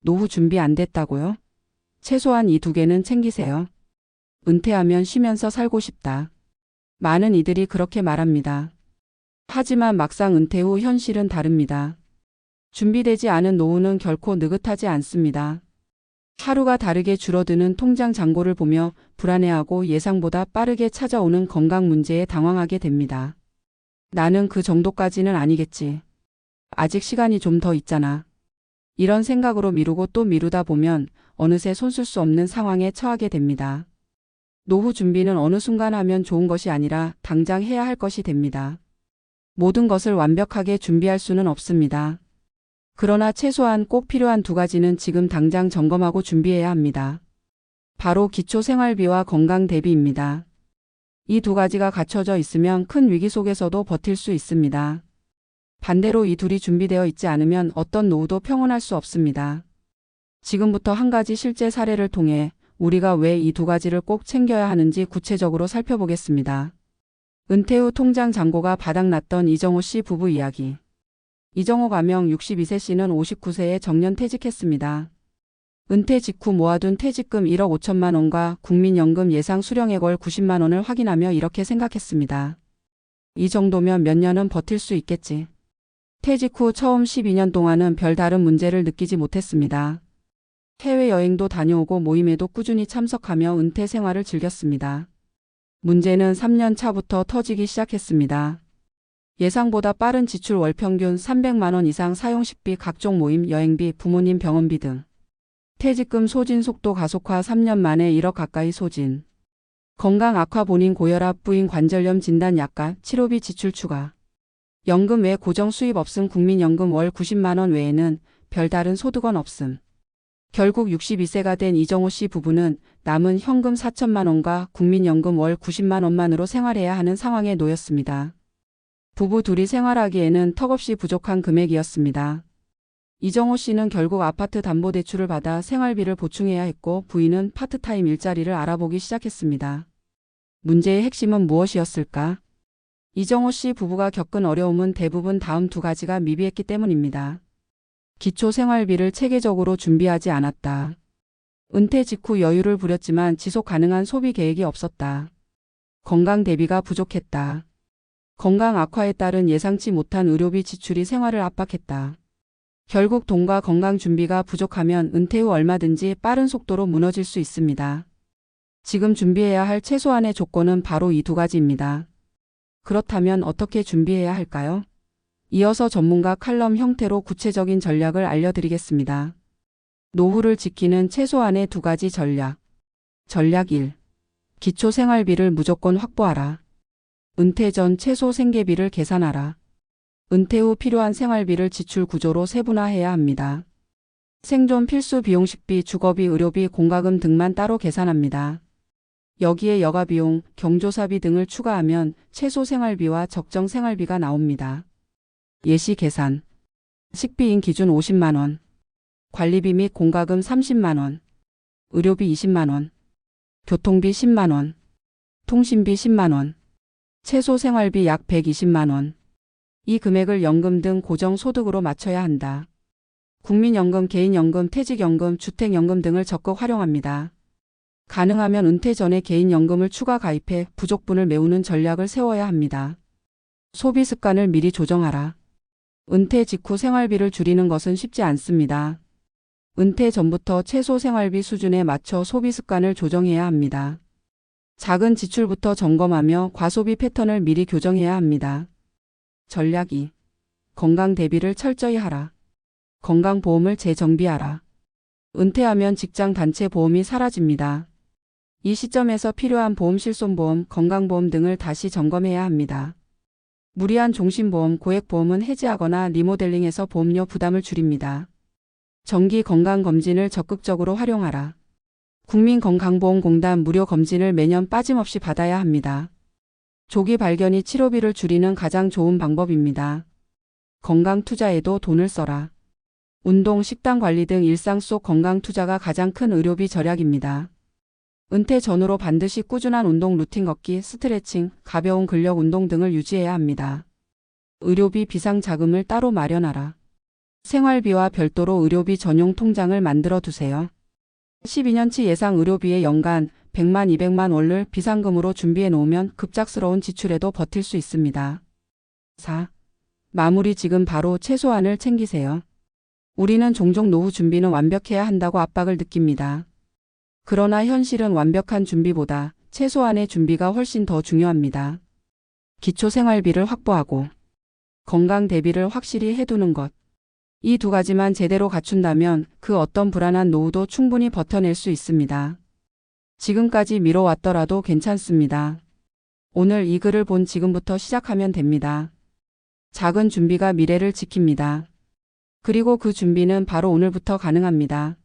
노후 준비 안 됐다고요? 최소한 이 두 개는 챙기세요. 은퇴하면 쉬면서 살고 싶다. 많은 이들이 그렇게 말합니다. 하지만 막상 은퇴 후 현실은 다릅니다. 준비되지 않은 노후는 결코 느긋하지 않습니다. 하루가 다르게 줄어드는 통장 잔고를 보며 불안해하고 예상보다 빠르게 찾아오는 건강 문제에 당황하게 됩니다. 나는 그 정도까지는 아니겠지. 아직 시간이 좀 더 있잖아. 이런 생각으로 미루고 또 미루다 보면 어느새 손쓸 수 없는 상황에 처하게 됩니다. 노후 준비는 어느 순간 하면 좋은 것이 아니라 당장 해야 할 것이 됩니다. 모든 것을 완벽하게 준비할 수는 없습니다. 그러나 최소한 꼭 필요한 두 가지는 지금 당장 점검하고 준비해야 합니다. 바로 기초생활비와 건강 대비입니다. 이 두 가지가 갖춰져 있으면 큰 위기 속에서도 버틸 수 있습니다. 반대로 이 둘이 준비되어 있지 않으면 어떤 노후도 평온할 수 없습니다. 지금부터 한 가지 실제 사례를 통해 우리가 왜 이 두 가지를 꼭 챙겨야 하는지 구체적으로 살펴보겠습니다. 은퇴 후 통장 잔고가 바닥났던 이정호 씨 부부 이야기. 이정호 가명 62세 씨는 59세에 정년퇴직했습니다. 은퇴 직후 모아둔 퇴직금 1억 5천만 원과 국민연금 예상 수령액 월 90만 원을 확인하며 이렇게 생각했습니다. 이 정도면 몇 년은 버틸 수 있겠지. 퇴직 후 처음 12년 동안은 별다른 문제를 느끼지 못했습니다. 해외여행도 다녀오고 모임에도 꾸준히 참석하며 은퇴 생활을 즐겼습니다. 문제는 3년 차부터 터지기 시작했습니다. 예상보다 빠른 지출 월 평균 300만 원 이상 사용식비, 각종 모임, 여행비, 부모님 병원비 등. 퇴직금 소진 속도 가속화 3년 만에 1억 가까이 소진. 건강 악화, 본인 고혈압, 부인 관절염 진단 약가, 치료비 지출 추가. 연금 외 고정 수입 없음, 국민연금 월 90만 원 외에는 별다른 소득원 없음. 결국 62세가 된 이정호 씨 부부는 남은 현금 4천만 원과 국민연금 월 90만 원만으로 생활해야 하는 상황에 놓였습니다. 부부 둘이 생활하기에는 턱없이 부족한 금액이었습니다. 이정호 씨는 결국 아파트 담보대출을 받아 생활비를 보충해야 했고 부인은 파트타임 일자리를 알아보기 시작했습니다. 문제의 핵심은 무엇이었을까? 이정호 씨 부부가 겪은 어려움은 대부분 다음 두 가지가 미비했기 때문입니다. 기초 생활비를 체계적으로 준비하지 않았다. 은퇴 직후 여유를 부렸지만 지속 가능한 소비 계획이 없었다. 건강 대비가 부족했다. 건강 악화에 따른 예상치 못한 의료비 지출이 생활을 압박했다. 결국 돈과 건강 준비가 부족하면 은퇴 후 얼마든지 빠른 속도로 무너질 수 있습니다. 지금 준비해야 할 최소한의 조건은 바로 이 두 가지입니다. 그렇다면 어떻게 준비해야 할까요? 이어서 전문가 칼럼 형태로 구체적인 전략을 알려드리겠습니다. 노후를 지키는 최소한의 두 가지 전략. 전략 1. 기초 생활비를 무조건 확보하라. 은퇴 전 최소 생계비를 계산하라. 은퇴 후 필요한 생활비를 지출 구조로 세분화해야 합니다. 생존 필수 비용식비, 주거비, 의료비, 공과금 등만 따로 계산합니다. 여기에 여가비용, 경조사비 등을 추가하면 최소 생활비와 적정 생활비가 나옵니다. 예시 계산. 식비인 기준 50만 원. 관리비 및 공과금 30만 원. 의료비 20만 원. 교통비 10만 원. 통신비 10만 원. 최소 생활비 약 120만 원. 이 금액을 연금 등 고정소득으로 맞춰야 한다. 국민연금, 개인연금, 퇴직연금, 주택연금 등을 적극 활용합니다. 가능하면 은퇴 전에 개인연금을 추가 가입해 부족분을 메우는 전략을 세워야 합니다. 소비 습관을 미리 조정하라. 은퇴 직후 생활비를 줄이는 것은 쉽지 않습니다. 은퇴 전부터 최소 생활비 수준에 맞춰 소비 습관을 조정해야 합니다. 작은 지출부터 점검하며 과소비 패턴을 미리 교정해야 합니다. 전략 2. 건강 대비를 철저히 하라. 건강보험을 재정비하라. 은퇴하면 직장 단체 보험이 사라집니다. 이 시점에서 필요한 보험, 실손보험, 건강보험 등을 다시 점검해야 합니다. 무리한 종신보험, 고액보험은 해지하거나 리모델링해서 보험료 부담을 줄입니다. 정기 건강검진을 적극적으로 활용하라. 국민건강보험공단 무료 검진을 매년 빠짐없이 받아야 합니다. 조기 발견이 치료비를 줄이는 가장 좋은 방법입니다. 건강 투자에도 돈을 써라. 운동, 식단 관리 등 일상 속 건강 투자가 가장 큰 의료비 절약입니다. 은퇴 전후로 반드시 꾸준한 운동 루틴, 걷기, 스트레칭, 가벼운 근력 운동 등을 유지해야 합니다. 의료비 비상 자금을 따로 마련하라. 생활비와 별도로 의료비 전용 통장을 만들어 두세요. 12년치 예상 의료비에 연간 100만 200만 원을 비상금으로 준비해 놓으면 급작스러운 지출에도 버틸 수 있습니다. 4. 마무리 지금 바로 최소한을 챙기세요. 우리는 종종 노후 준비는 완벽해야 한다고 압박을 느낍니다. 그러나 현실은 완벽한 준비보다 최소한의 준비가 훨씬 더 중요합니다. 기초 생활비를 확보하고 건강 대비를 확실히 해두는 것. 이 두 가지만 제대로 갖춘다면 그 어떤 불안한 노후도 충분히 버텨낼 수 있습니다. 지금까지 미뤄왔더라도 괜찮습니다. 오늘 이 글을 본 지금부터 시작하면 됩니다. 작은 준비가 미래를 지킵니다. 그리고 그 준비는 바로 오늘부터 가능합니다.